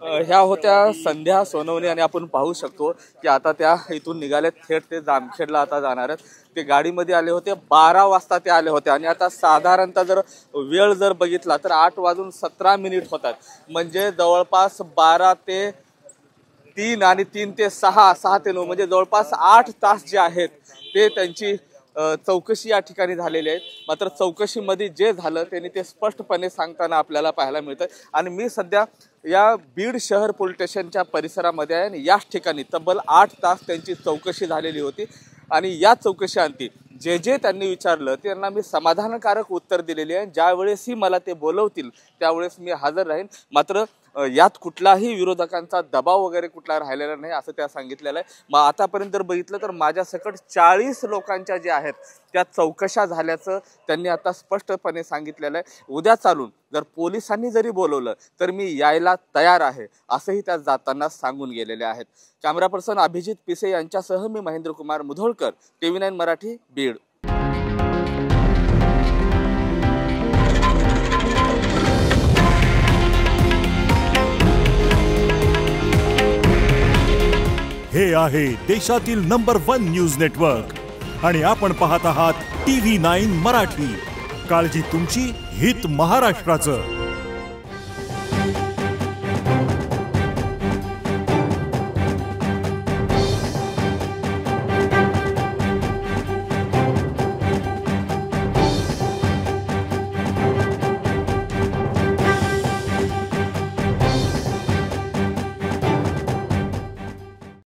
ह्या होत्या संध्या सोनवणे आणि आपण पाहू शकतो की आता त्या इथून निघाले थेट ते जामखेडला आता जाणार आहेत। ते गाडीमध्ये आले होते 12 वाजता ते आले होते आणि आता साधारणतः जर वेळ जर बघितला तर 8:17 होतात, म्हणजे जवळपास 12 ते 3 आणि 3 ते 6, 6 ते 9 म्हणजे जवळपास 8 तास जे आहेत ते त्यांची चौकशी या ठिकाणी झालेली आहे। मात्र चौकशीमध्ये जे झालं त्यांनी ते स्पष्टपणे सांगताना आपल्याला पाहायला मिळतं। आणि मी सध्या या बीड शहर पोलीस स्टेशनच्या परिसरामध्ये आहे आणि याच ठिकाणी तब्बल 8 तास त्यांची चौकशी झालेली होती आणि या चौकशीअंती जे जे त्यांनी विचारलं त्यांना मी समाधानकारक उत्तर दिलेली आहे। ज्यावेळेसही मला ते बोलवतील त्यावेळेस मी हजर राहीन, मात्र यात कुठलाही विरोधकांचा दबाव वगैरे कुठला राहिलेला नाही असं त्या सांगितलेलं आहे। मग आतापर्यंत जर बघितलं तर माझ्या सकट 40 लोकांच्या ज्या आहेत त्या चौकशा झाल्याचं त्यांनी आता स्पष्टपणे सांगितलेलं आहे। उद्या चालून जर पोलिसांनी जरी बोलवलं तर मी यायला तयार आहे असंही त्या जाताना सांगून गेलेले आहेत। कॅमेरा पर्सन अभिजित पिसे यांच्यासह मी महेंद्र कुमार मुधोळकर, TV9 मराठी, बीड। हे आहे देशातील नंबर 1 न्यूज नेटवर्क आणि आपण पाहत आहात TV9 मराठी। काळजी तुमची, हित महाराष्ट्राचं।